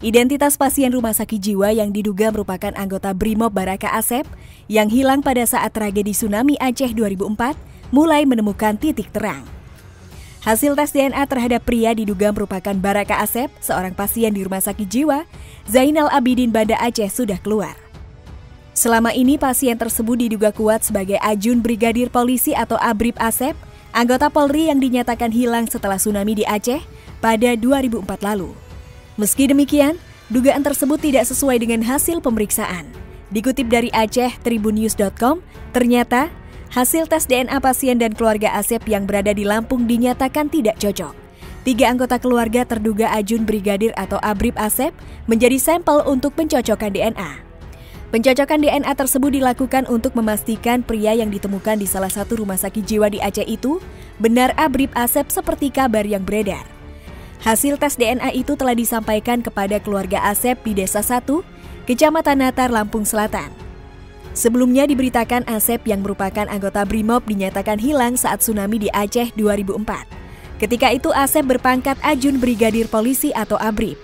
Identitas pasien rumah sakit jiwa yang diduga merupakan anggota Brimob Baraka Asep yang hilang pada saat tragedi tsunami Aceh 2004 mulai menemukan titik terang. Hasil tes DNA terhadap pria diduga merupakan Baraka Asep, seorang pasien di rumah sakit jiwa Zainal Abidin Banda Aceh sudah keluar. Selama ini pasien tersebut diduga kuat sebagai ajun Brigadir Polisi atau Abrib Asep, anggota Polri yang dinyatakan hilang setelah tsunami di Aceh pada 2004 lalu. Meski demikian, dugaan tersebut tidak sesuai dengan hasil pemeriksaan. Dikutip dari Aceh Tribunnews.com, ternyata hasil tes DNA pasien dan keluarga Asep yang berada di Lampung dinyatakan tidak cocok. 3 anggota keluarga terduga ajun Brigadir atau Abrib Asep menjadi sampel untuk pencocokan DNA. Pencocokan DNA tersebut dilakukan untuk memastikan pria yang ditemukan di salah satu rumah sakit jiwa di Aceh itu benar Abrib Asep seperti kabar yang beredar. Hasil tes DNA itu telah disampaikan kepada keluarga Asep di Desa 1, Kecamatan Natar, Lampung Selatan. Sebelumnya diberitakan Asep yang merupakan anggota Brimob dinyatakan hilang saat tsunami di Aceh 2004. Ketika itu Asep berpangkat ajun Brigadir Polisi atau Abrib.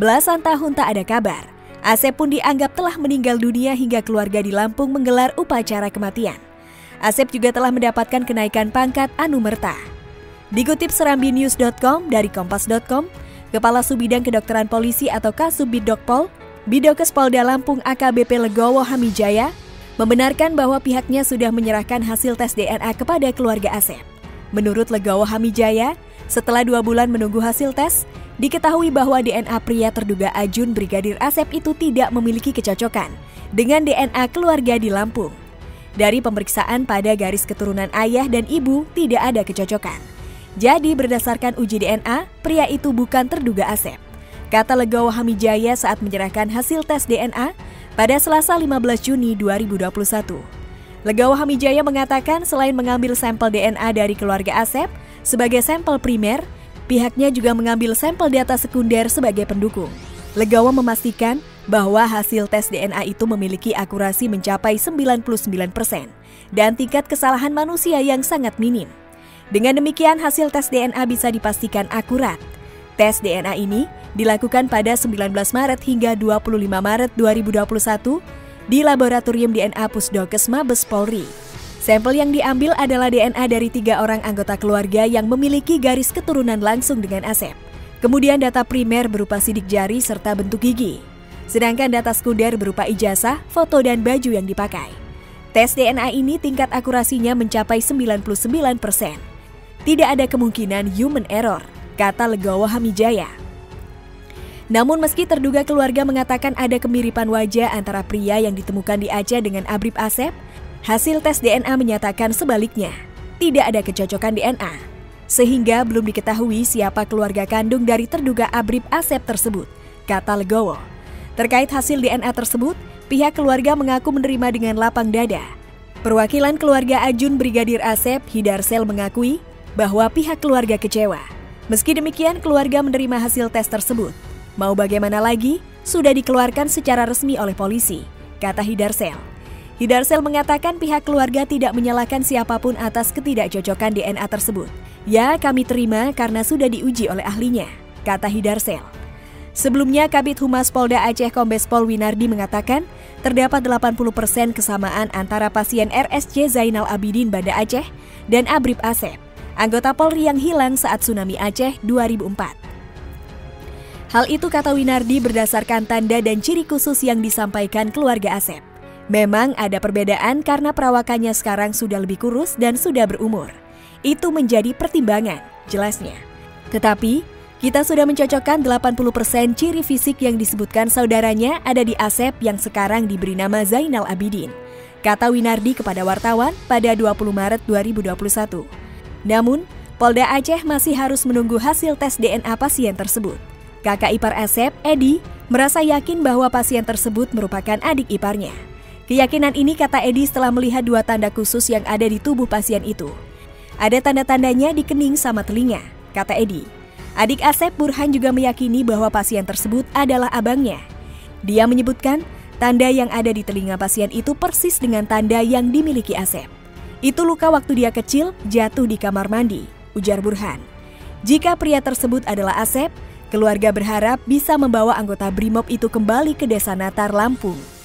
Belasan tahun tak ada kabar. Asep pun dianggap telah meninggal dunia hingga keluarga di Lampung menggelar upacara kematian. Asep juga telah mendapatkan kenaikan pangkat anumerta. Dikutip serambinews.com dari kompas.com, Kepala Subbidang Kedokteran Polisi atau Kasubid Dokpol, Bidokes Polda Lampung AKBP Legowo Hamijaya, membenarkan bahwa pihaknya sudah menyerahkan hasil tes DNA kepada keluarga Asep. Menurut Legowo Hamijaya, setelah 2 bulan menunggu hasil tes, diketahui bahwa DNA pria terduga ajun Brigadir Asep itu tidak memiliki kecocokan dengan DNA keluarga di Lampung. Dari pemeriksaan pada garis keturunan ayah dan ibu tidak ada kecocokan. Jadi berdasarkan uji DNA, pria itu bukan terduga Asep, kata Legowo Hamijaya saat menyerahkan hasil tes DNA pada Selasa 15 Juni 2021. Legowo Hamijaya mengatakan selain mengambil sampel DNA dari keluarga Asep sebagai sampel primer, pihaknya juga mengambil sampel data sekunder sebagai pendukung. Legowo memastikan bahwa hasil tes DNA itu memiliki akurasi mencapai 99% dan tingkat kesalahan manusia yang sangat minim. Dengan demikian, hasil tes DNA bisa dipastikan akurat. Tes DNA ini dilakukan pada 19 Maret hingga 25 Maret 2021 di Laboratorium DNA Pusdokes Mabes Polri. Sampel yang diambil adalah DNA dari 3 orang anggota keluarga yang memiliki garis keturunan langsung dengan Asep. Kemudian data primer berupa sidik jari serta bentuk gigi. Sedangkan data sekunder berupa ijazah, foto, dan baju yang dipakai. Tes DNA ini tingkat akurasinya mencapai 99%. Tidak ada kemungkinan human error, kata Legowo Hamijaya. Namun meski terduga keluarga mengatakan ada kemiripan wajah antara pria yang ditemukan di Aceh dengan Abrib Asep, hasil tes DNA menyatakan sebaliknya, tidak ada kecocokan DNA. Sehingga belum diketahui siapa keluarga kandung dari terduga Abrib Asep tersebut, kata Legowo. Terkait hasil DNA tersebut, pihak keluarga mengaku menerima dengan lapang dada. Perwakilan keluarga ajun Brigadir Asep, Hidarsel, mengakui bahwa pihak keluarga kecewa. Meski demikian, keluarga menerima hasil tes tersebut. Mau bagaimana lagi, sudah dikeluarkan secara resmi oleh polisi, kata Hidarsel. Hidarsel mengatakan pihak keluarga tidak menyalahkan siapapun atas ketidakcocokan DNA tersebut. Ya, kami terima karena sudah diuji oleh ahlinya, kata Hidarsel. Sebelumnya, Kabid Humas Polda Aceh Kombes Pol Winardi mengatakan terdapat 80% kesamaan antara pasien RSC Zainal Abidin Banda Aceh dan Abrib Asep, anggota Polri yang hilang saat tsunami Aceh 2004. Hal itu, kata Winardi, berdasarkan tanda dan ciri khusus yang disampaikan keluarga Asep. Memang ada perbedaan karena perawakannya sekarang sudah lebih kurus dan sudah berumur. Itu menjadi pertimbangan, jelasnya. Tetapi, kita sudah mencocokkan 80% ciri fisik yang disebutkan saudaranya ada di Asep yang sekarang diberi nama Zainal Abidin, kata Winardi kepada wartawan pada 20 Maret 2021. Namun, Polda Aceh masih harus menunggu hasil tes DNA pasien tersebut. Kakak ipar Asep, Edi, merasa yakin bahwa pasien tersebut merupakan adik iparnya. Keyakinan ini, kata Edi, setelah melihat 2 tanda khusus yang ada di tubuh pasien itu. Ada tanda-tandanya di kening sama telinga, kata Edi. Adik Asep, Burhan, juga meyakini bahwa pasien tersebut adalah abangnya. Dia menyebutkan tanda yang ada di telinga pasien itu persis dengan tanda yang dimiliki Asep. Itu luka waktu dia kecil jatuh di kamar mandi, ujar Burhan. Jika pria tersebut adalah Asep, Keluarga berharap bisa membawa anggota BRIMOB itu kembali ke Desa Natar, Lampung.